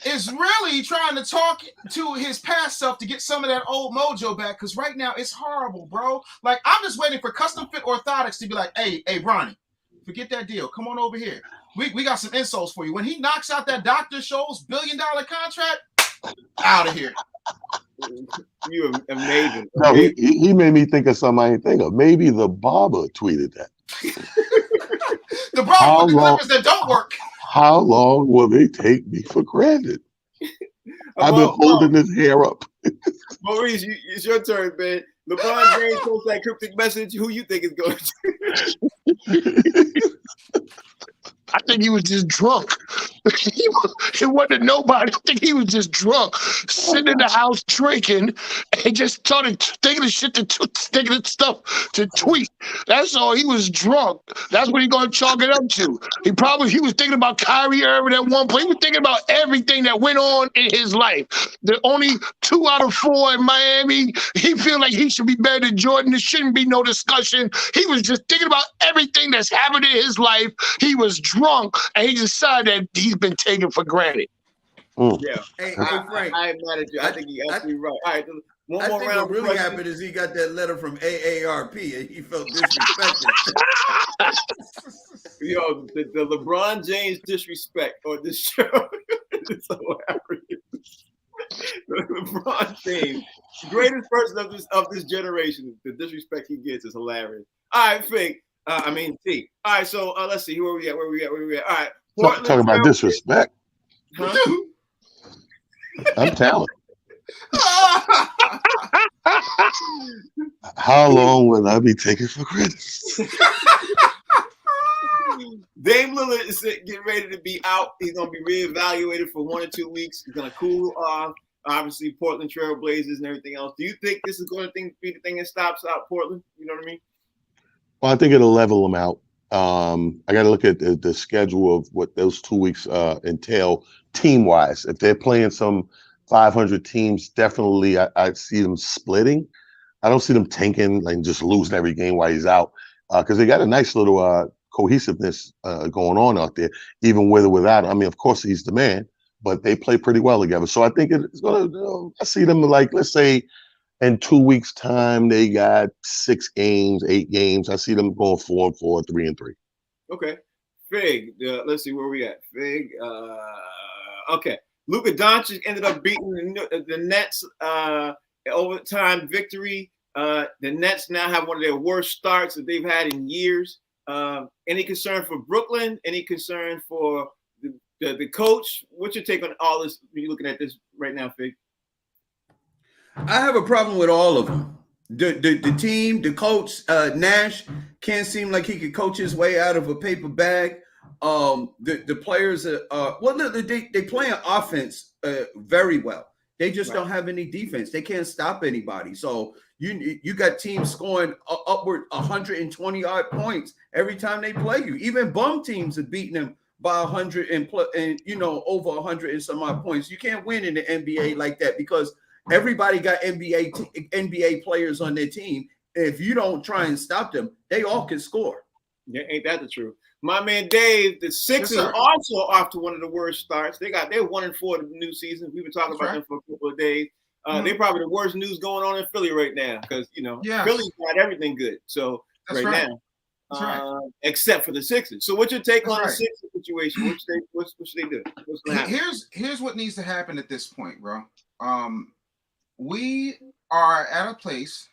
is really trying to talk to his past self to get some of that old mojo back because right now it's horrible, bro. Like, I'm just waiting for custom fit orthotics to be like, hey, Bronny, forget that deal. Come on over here. We got some insults for you. When he knocks out that Dr. Scholl's $1 billion contract, out of here. You're amazing. No, he made me think of something I didn't think of. Maybe the barber tweeted that. The problem with the Clippers that don't work. How long will they take me for granted? I've been holding his hair up. Maurice, it's your turn, man. LeBron James posts that cryptic message. Who you think is going to? I think he was just drunk. It wasn't nobody. I think he was just drunk, sitting in the house drinking, and just started thinking of shit thinking of stuff to tweet. That's all. He was drunk. That's what he's going to chalk it up to. He was thinking about Kyrie Irving at one point. He was thinking about everything that went on in his life. The only 2 out of 4 in Miami. He feels like he should be better than Jordan. There shouldn't be no discussion. He was just thinking about everything that's happened in his life. He was drunk, and he decided that he's been taken for granted. Yeah. Hey, Frank. I am mad at you. I think you're absolutely right. All right. I think what really happened is he got that letter from AARP and he felt disrespected. Yo, the LeBron James disrespect on this show is hilarious. LeBron James, the greatest person of this generation, the disrespect he gets is hilarious. All right, Fig. T. All right, so let's see. Where we at? All right. Portland, talking about disrespect. Huh? I'm talented. How long will I be taken for granted? Dame Lillard is getting ready to be out. He's going to be reevaluated for 1 or 2 weeks. He's going to cool off. Obviously, Portland Trail Blazers and everything else. Do you think this is going to be the thing that stops out Portland? You know what I mean? Well, I think it'll level them out. I got to look at the schedule of what those 2 weeks entail team-wise. If they're playing some 500 teams, definitely I see them splitting. I don't see them tanking and just losing every game while he's out because they got a nice little cohesiveness going on out there, even with or without him. I mean, of course, he's the man, but they play pretty well together. So I think it's going to I see them like, let's say, in 2 weeks' time, they got 6 games, 8 games. I see them going 4-4, 3-3. Okay. Fig, let's see where we at. Fig, okay. Luka Doncic ended up beating the Nets overtime victory. The Nets now have one of their worst starts that they've had in years. Any concern for Brooklyn? Any concern for the coach? What's your take on all this? You're looking at this right now, Fig. I have a problem with all of them. The team, the coach, Nash can't seem like he could coach his way out of a paper bag. The players they play an offense very well. They just don't have any defense. They can't stop anybody. So you got teams scoring upward 120 odd points every time they play you. Even bum teams have beaten them by 100 and over 100 and some odd points. You can't win in the NBA like that because everybody got NBA players on their team. If you don't try and stop them, they all can score. Yeah, ain't that the truth? My man Dave, the Sixers also off to one of the worst starts. They're 1-4 in the new season. We've been talking about them for a couple of days. They're probably the worst news going on in Philly right now because Philly's got everything good. So now, except for the Sixers. So what's your take on the Sixers situation? What should they do? What's gonna happen? Here's what needs to happen at this point, bro. We are at a place,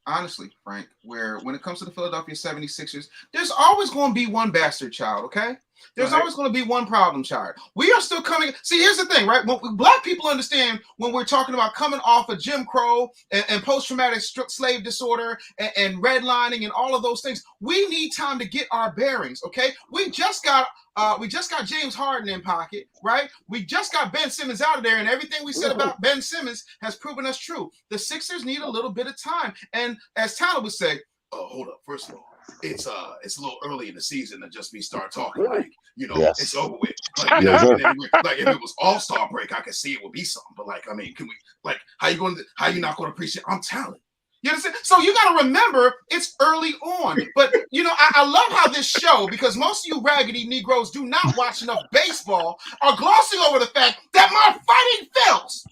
honestly, Frank, where when it comes to the Philadelphia 76ers, there's always going to be one bastard child, okay? There's always going to be one problem child. We are still coming. See, here's the thing, right? When Black people understand when we're talking about coming off of Jim Crow and post-traumatic slave disorder and redlining and all of those things, we need time to get our bearings, okay? We just got James Harden in pocket, right? We just got Ben Simmons out of there, and everything we said about Ben Simmons has proven us true. The Sixers need a little bit of time. And as Tyler would say, hold up, first of all, it's a little early in the season to just start talking it's over with. Like, like if it was All-Star break, I could see it would be something. But like, I mean, can we how you not going to appreciate? I'm talented. You understand? So you got to remember it's early on. But I love how this show, because most of you raggedy Negroes do not watch enough baseball, are glossing over the fact that my Fighting Phils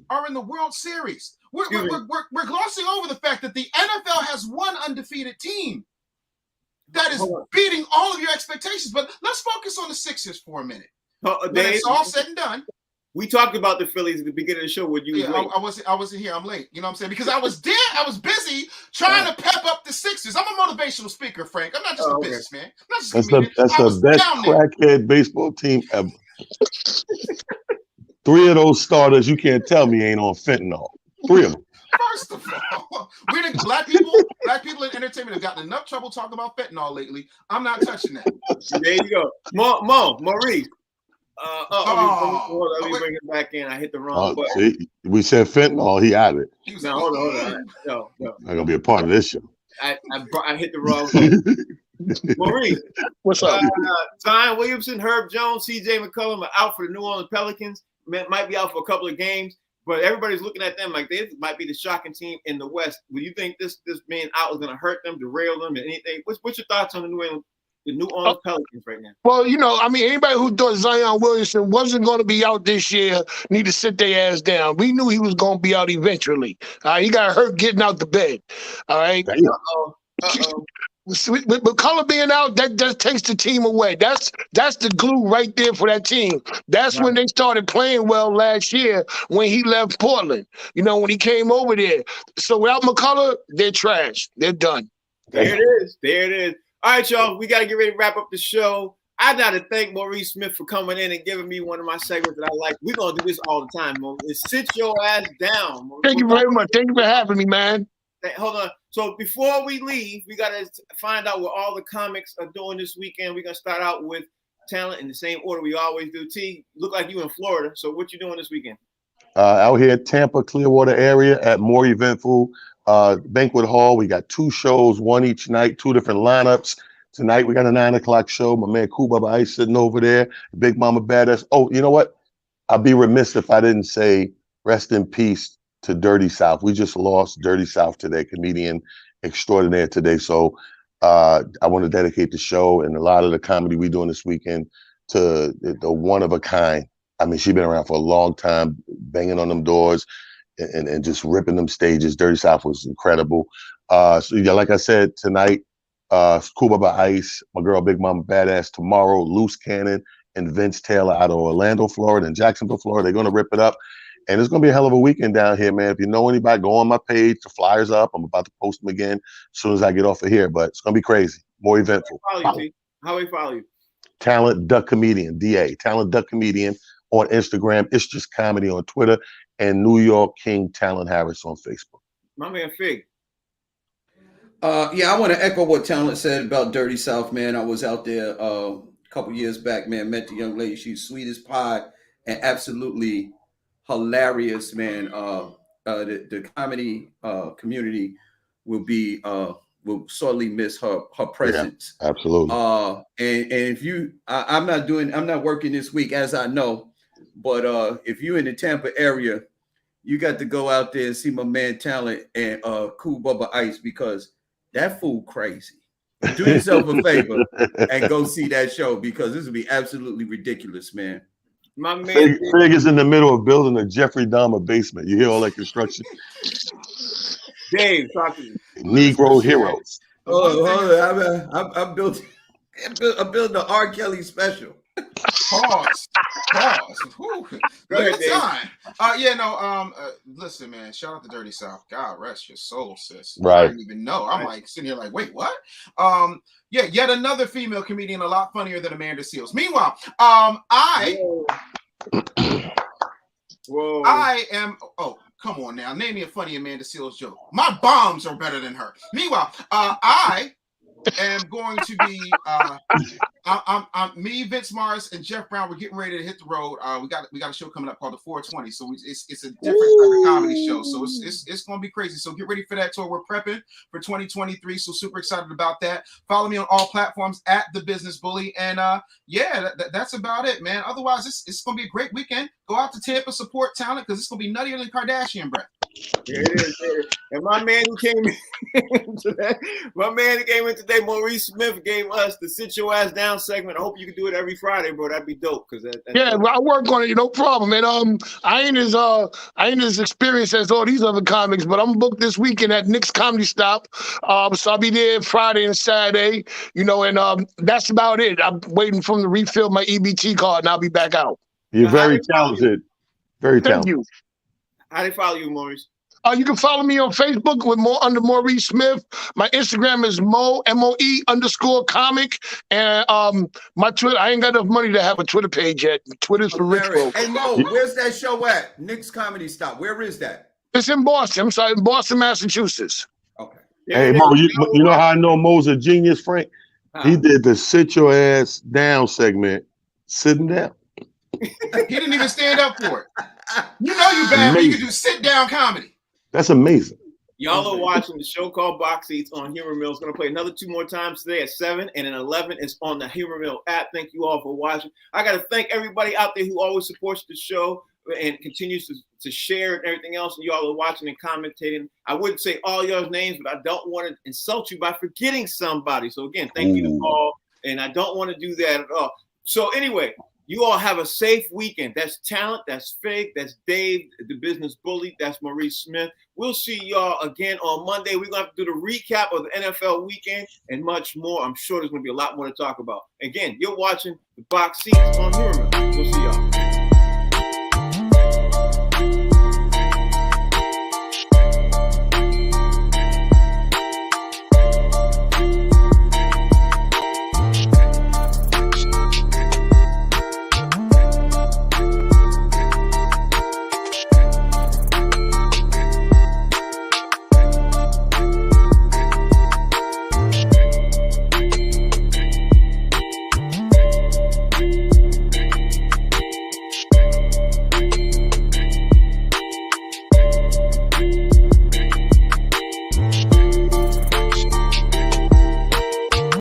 are in the World Series. We're glossing over the fact that the NFL has one undefeated team that is beating all of your expectations. But let's focus on the Sixers for a minute. When it's all said and done. We talked about the Phillies at the beginning of the show. I wasn't here. I'm late. You know what I'm saying? Because I was busy trying to pep up the Sixers. I'm a motivational speaker, Frank. I'm not just a businessman. That's the best crackhead baseball team ever. 3 of those starters, you can't tell me ain't on fentanyl. 3 of them. First of all, we didn't black people in entertainment have gotten enough trouble talking about fentanyl lately. I'm not touching that. There you go. Maurice. Let me bring it back in. I hit the wrong button. See, we said fentanyl. He had it. No, hold on. No. I'm gonna be a part of this show. I hit the wrong button. Maurice, what's up? Zion Williamson, Herb Jones, C.J. McCollum are out for the New Orleans Pelicans. Might be out for a couple of games, but everybody's looking at them like they might be the shocking team in the West. Do you think this being out is going to hurt them, derail them, and anything? What's your thoughts on the New Orleans Pelicans right now? Well, anybody who thought Zion Williamson wasn't going to be out this year need to sit their ass down. We knew he was going to be out eventually. He got hurt getting out the bed. All right. With McCullough being out, that just takes the team away. That's the glue right there for that team. That's when they started playing well last year when he left Portland. When he came over there. So without McCullough, they're trash. They're done. There it is. All right, y'all. We got to get ready to wrap up the show. I got to thank Maurice Smith for coming in and giving me one of my segments that I like. We're going to do this all the time, Maurice. Sit your ass down, Maurice. Thank you very much. Thank you for having me, man. Hold on. So before we leave, we got to find out what all the comics are doing this weekend. We're going to start out with talent in the same order we always do. T, look like you in Florida. So what you doing this weekend? Out here at Tampa, Clearwater area at More Eventful Banquet Hall. We got 2 shows, one each night, 2 different lineups. Tonight, we got a 9 o'clock show. My man Kuba Ice sitting over there. Big Mama Badass. Oh, you know what? I'd be remiss if I didn't say rest in peace to Dirty South. We just lost Dirty South today, comedian extraordinaire today. So I want to dedicate the show and a lot of the comedy we're doing this weekend to the one of a kind. I mean, she's been around for a long time, banging on them doors and just ripping them stages. Dirty South was incredible. So yeah, like I said, tonight, Scuba by Ice, my girl Big Mama Badass. Tomorrow, Loose Cannon and Vince Taylor out of Orlando, Florida, and Jacksonville, Florida. They're going to rip it up. And it's going to be a hell of a weekend down here, man. If you know anybody, go on my page. The flyers up. I'm about to post them again as soon as I get off of here. But it's going to be crazy. More eventful. How do we follow you? Talent Duck Comedian, DA. Talent Duck Comedian on Instagram. It's just comedy on Twitter. And New York King Talent Harris on Facebook. My man Fig. I want to echo what Talent said about Dirty South, man. I was out there a couple years back, man. Met the young lady. She's sweet as pie. and absolutely hilarious, man. The comedy community will sorely miss her presence. Yeah, absolutely. And if I'm not working this week, as I know, but if you in the Tampa area, you got to go out there and see my man Talent and Cool Bubba Ice, because that fool crazy. Do yourself a favor and go see that show, because this will be absolutely ridiculous, man. My man Fig is in the middle of building a Jeffrey Dahmer basement. You hear all that construction? Dave, talk to me. Negro heroes. I'm building the R. Kelly special. Pause. Whew. Good time. Listen, man. Shout out to Dirty South. God rest your soul, sis. Right. I didn't even know. I'm like sitting here like, wait, what? Yet another female comedian, a lot funnier than Amanda Seales. Meanwhile, Whoa. I am. Oh, come on now. Name me a funny Amanda Seales joke. My bombs are better than her. Meanwhile, I am going to be. I'm me, Vince Morris, and Jeff Brown. We're getting ready to hit the road. We got a show coming up called the 420. So it's a different type of comedy show. So it's going to be crazy. So get ready for that tour. We're prepping for 2023. So super excited about that. Follow me on all platforms at The Business Bully. And that's about it, man. Otherwise, it's going to be a great weekend. Go out to Tampa, support Talent, because it's going to be nuttier than Kardashian breath. Yeah, it is. And my man who came in today, Maurice Smith, gave us the Sit Your Ass Down segment. I hope you can do it every Friday, bro. That'd be dope. Yeah, I work on it, no problem. And I ain't as experienced as all these other comics, but I'm booked this weekend at Nick's Comedy Stop. So I'll be there Friday and Saturday, and that's about it. I'm waiting for them to refill my EBT card, and I'll be back out. You're very talented. Very talented. Thank you. How they follow you, Maurice? You can follow me on Facebook under Maurice Smith. My Instagram is MoE_comic. And my Twitter, I ain't got enough money to have a Twitter page yet. Twitter's for rich folks. Hey, Mo, where's that show at? Nick's Comedy Stop. Where is that? It's in Boston. I'm sorry, in Boston, Massachusetts. Okay. Hey, Mo, you know how I know Mo's a genius, Frank? He did the Sit Your Ass Down segment sitting down. He didn't even stand up for it. You know you bad when you can do sit down comedy. That's amazing. Y'all are watching the show called Box Seats on Humor Mill. It's going to play another 2 more times today at 7 and at 11. It's on the Humor Mill app. Thank you all for watching. I got to thank everybody out there who always supports the show and continues to share and everything else. And y'all are watching and commentating. I wouldn't say all y'all's names, but I don't want to insult you by forgetting somebody. So again, thank you to all. And I don't want to do that at all. So anyway, you all have a safe weekend. That's Talent. That's Fig. That's Dave, the Business Bully. That's Maurice Smith. We'll see y'all again on Monday. We're going to have to do the recap of the NFL weekend and much more. I'm sure there's going to be a lot more to talk about. Again, you're watching the Box Seats on Humor. We'll see